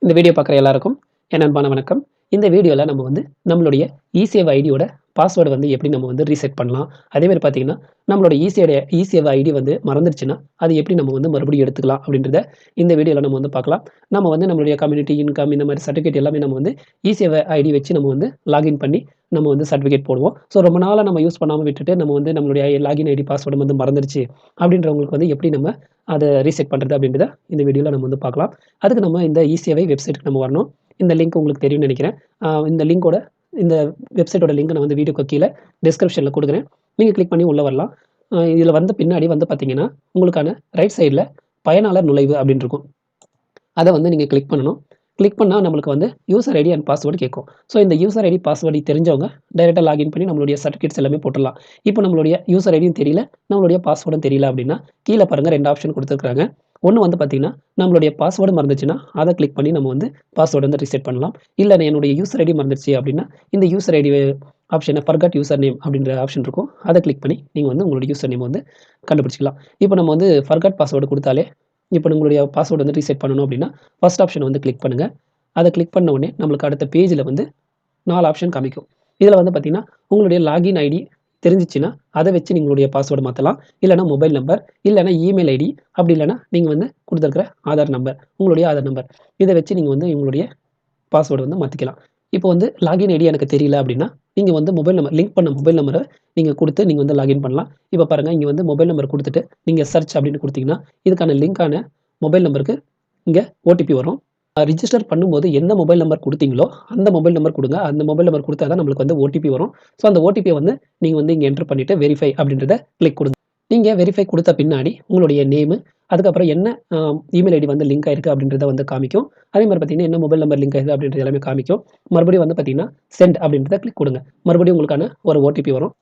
இந்த வீடியோ பார்க்குற எல்லாருக்கும் என் அன்பான வணக்கம். இந்த வீடியோல நம்ம வந்து நம்மளுடைய இசேவை ஐடியோட பாஸ்வேர்டு வந்து எப்படி நம்ம வந்து ரீசெட் பண்ணலாம். அதேமாரி பார்த்தீங்கன்னா, நம்மளோட இசேவை ஐடி வந்து மறந்துருச்சுன்னா, அது எப்படி நம்ம வந்து மறுபடியும் எடுத்துக்கலாம் அப்படின்றத இந்த வீடியோல நம்ம வந்து பார்க்கலாம். நம்ம வந்து நம்மளுடைய கம்யூனிட்டி, இன்கம் இந்த மாரி சர்டிஃபிகேட் எல்லாமே நம்ம வந்து இசேவை ஐடி வச்சு நம்ம வந்து லாகின் பண்ணி நம்ம வந்து சர்டிஃபிகேட் போடுவோம். ஸோ ரொம்ப நாளா நம்ம யூஸ் பண்ணாம விட்டுட்டு நம்ம வந்து நம்மளுடைய லாகின் ஐடி பாஸ்வேர்டு வந்து மறந்துருச்சு அப்படின்றவங்களுக்கு வந்து எப்படி நம்ம அத ரீசெட் பண்றது அப்படின்றத இந்த வீடியோல நம்ம வந்து பார்க்கலாம். அதுக்கு நம்ம இந்த இசேவை வெப்சைட்க்கு நம்ம வரணும். இந்த லிங்க் உங்களுக்கு தெரியும்னு நெனைக்கிறேன். இந்த லிங்கோட இந்த வெப்சைட்டோட லிங்க் நான் வந்து வீடியோக்கு கீழ டிஸ்கிரிப்ஷன்ல குடுக்குறேன். நீங்க கிளிக் பண்ணி உள்ள வரலாம். இதுல வந்த பின்னாடி வந்து பார்த்தீங்கன்னா, உங்களுக்கான ரைட் சைட்ல பயனாளர் நுழைவு அப்படின்னு இருக்கும். அத வந்து நீங்க கிளிக் பண்ணணும். கிளிக் பண்ணா நம்மளுக்கு வந்து யூசர் ஐடி அண்ட் பாஸ்வேர்ட் கேட்கும். ஸோ இந்த யூசர் ஐடி, பாஸ்வேர்ட் தெரிஞ்சவங்க டைரக்ட்டா லாகின் பண்ணி நம்மளுடைய சர்டிஃபிகேட்ஸ் எல்லாமே போட்டுறலாம். இப்போ நம்மளுடைய யூசர் ஐடியும் தெரியல, நம்மளுடைய பாஸ்வேர்டும் தெரியல அப்படின்னா, கீழ பாருங்க 2 ஆப்ஷன் குடுத்துருக்காங்க. ஒண்ணு வந்து பார்த்தீங்கன்னா, நம்மளுடைய பாஸ்வேர்டு மறந்துச்சுன்னா, அத கிளிக் பண்ணி நம்ம வந்து பாஸ்வேர்ட் வந்து ரீசெட் பண்ணலாம். இல்ல என்னுடைய யூசர் ஐடி மறந்துருச்சு அப்படின்னா, இந்த யூசர் ஐடி ஆப்ஷன ஃபர்காட் யூசர் நேம் அப்படின்ற ஆப்ஷன் இருக்கும். அத கிளிக் பண்ணி நீங்க வந்து உங்களுடைய யூசர் நேம் வந்து கண்டுபிடிச்சுக்கலாம். இப்போ நம்ம வந்து ஃபர்காட் பாஸ்வேர்ட் குடுத்தாலே, இப்போ உங்களுடைய பாஸ்வேர்ட் வந்து ரீசெட் பண்ணணும் அப்படின்னா, ஃபர்ஸ்ட் ஆப்ஷன வந்து கிளிக் பண்ணுங்க. அத கிளிக் பண்ண உடனே நம்மளுக்கு அடுத்த பேஜ்ல வந்து 4 ஆப்ஷன் காமிக்கும். இதுல வந்து பார்த்தீங்கன்னா, உங்களுடைய லாகின் ஐடி தெரிஞ்சுச்சுன்னா, அத வச்சு நீங்களுடைய பாஸ்வேர்ட் மாத்தலாம். இல்லன்னா மொபைல் நம்பர், இல்லன்னா இமெயில் ஐடி, அப்படி இல்லன்னா நீங்க வந்து குடுத்திருக்கிற ஆதார் நம்பர், உங்களுடைய ஆதார் நம்பர். இத வச்சு நீங்க வந்து உங்களுடைய பாஸ்வேர்ட் வந்து மாத்திக்கலாம். இப்போ வந்து லாகின் ஐடி எனக்கு தெரியல அப்படின்னா, நீங்க வந்து மொபைல் நம்பர் லிங்க் பண்ண மொபைல் நம்பர நீங்க குடுத்து நீங்க வந்து லாகின் பண்ணலாம். இப்ப பாருங்க இங்க வந்து மொபைல் நம்பர் குடுத்துட்டு, நீங்க சர்ச் அப்படின்னு குடுத்தீங்கன்னா, இதுக்கான லிங்க்கான மொபைல் நம்பருக்கு இங்க ஓடிபி வரும். ரிஜிஸ்டர் பண்ணும்போது எந்த மொபைல் நம்பர் குடுத்தீங்களோ, அந்த மொபைல் நம்பர் குடுங்க. அந்த மொபைல் நம்பர் குடுத்தா தான் நம்மளுக்கு வந்து ஓடிபி வரும். ஸோ அந்த ஓடிபிய வந்து நீங்க வந்து இங்க என்டர் பண்ணிட்டு வெரிஃபை அப்படின்றத கிளிக் குடுங்க. நீங்க வெரிஃபை குடுத்த பின்னாடி உங்களுடைய நேமு, அதுக்கப்புறம் என்ன இமெயில் ஐடி வந்து லிங்க் ஆயிருக்கு அப்படின்றத வந்து காமிக்கும். அதே மாரி பார்த்தீங்கன்னா, என்ன மொபைல் நம்பர் லிங்க் ஆயிருக்கு அப்படின்றது எல்லாமே காமிக்கும். மறுபடியும் வந்து பார்த்தீங்கன்னா, செண்ட் அப்படின்றத கிளிக் குடுங்க. மறுபடியும் உங்களுக்கான ஒரு ஓடிபி வரும்.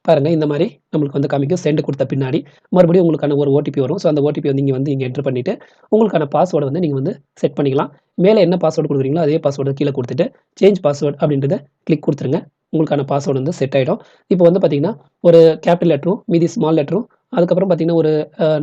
பாருங்க இந்த மாரி நம்மளுக்கு வந்து காமிக்கும். செண்ட் குடுத்த பின்னாடி, மறுபடியும் உங்களுக்கான ஒரு ஓடிபி வரும். ஸோ அந்த ஓடிபி வந்து இங்க என்டர் பண்ணிட்டு, உங்களுக்கான பாஸ்வேர்ட வந்து நீங்க வந்து செட் பண்ணிக்கலாம். மேல என்ன பாஸ்வேர்ட் குடுக்குறீங்களோ, அதே பாஸ்வேர்ட கீழ குடுத்துட்டு, சேஞ்ச் பாஸ்வேர்ட் அப்படின்றத கிளிக் குடுத்துருங்க. உங்களுக்கான பாஸ்வேர்ட் வந்து செட் ஆயிடும். இப்போ வந்து பார்த்தீங்கன்னா, ஒரு கேப்பிட்டல் லெட்டரும், மீதி ஸ்மால் லெட்டரும், அதுக்கப்புறம் பார்த்தீங்கன்னா, ஒரு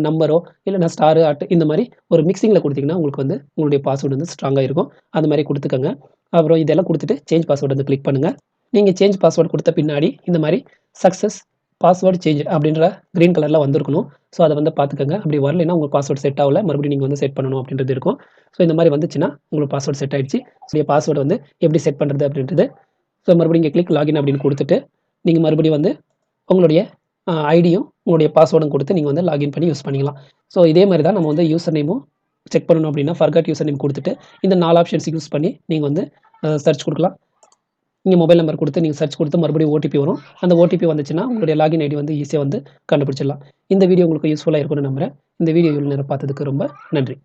நம்பரோ, இல்லன்னா ஸ்டார், இந்த மாரி ஒரு மிக்ஸிங்ல குடுத்தீங்கன்னா, உங்களுக்கு வந்து உங்களுடைய பாஸ்வேர்ட் வந்து ஸ்ட்ராங்கா இருக்கும். அது மாரி குடுத்துக்கங்க. அப்புறம் இதெல்லாம் குடுத்துட்டு, சேஞ்ச் பாஸ்வேர்ட் வந்து கிளிக் பண்ணுங்க. நீங்க சேஞ்ச் பாஸ்வேர்ட் குடுத்த பின்னாடி, இந்த மாரி சக்சஸ் பாஸ்வேர்ட் சேஞ்ச் அப்படின்ற கிரீன் கலர்ல வந்திருக்கணும். ஸோ அத வந்து பார்த்துக்கங்க. அப்படி வரலைன்னா உங்க பாஸ்வேர்ட் செட் ஆவல. மறுபடியும் நீங்க வந்து செட் பண்ணணும் அப்படின்றது இருக்கும். ஸோ இந்த மாரி வந்துச்சுன்னா, உங்களுக்கு பாஸ்வேர்ட் செட் ஆயிடுச்சு. உங்களுடைய பாஸ்வேர்ட் வந்து எப்படி செட் பண்றது அப்படின்றது. ஸோ மறுபடியும் இங்க கிளிக் லாகின் அப்படின்னு குடுத்துட்டு, நீங்க மறுபடியும் வந்து உங்களுடைய ஐடியும், உங்களுடைய பாஸ்வேர்டும் குடுத்து நீங்க வந்து லாகின் பண்ணி யூஸ் பண்ணிக்கலாம். ஸோ இதே மாரி தான் நம்ம வந்து யூசர் நேமும் செக் பண்ணணும் அப்படின்னா, ஃபர்காட் யூசர் நேம் குடுத்துட்டு, இந்த 4 ஆப்ஷன்ஸ் யூஸ் பண்ணி நீங்க வந்து சர்ச் குடுக்கலாம். நீங்க மொபைல் நம்பர் குடுத்து நீங்க சர்ச் குடுத்து மறுபடியும் ஓடிபி வரும். அந்த ஓடிபி வந்துச்சுன்னா, உங்களுடைய லாகின் ஐடி வந்து ஈஸியா வந்து கண்டுபிடிச்சிடலாம். இந்த வீடியோ உங்களுக்கு யூஸ்ஃபுல்லா இருக்கும்னு நம்புறேன். இந்த வீடியோ இவ்வளவு நேரம் பார்த்ததுக்கு ரொம்ப நன்றி.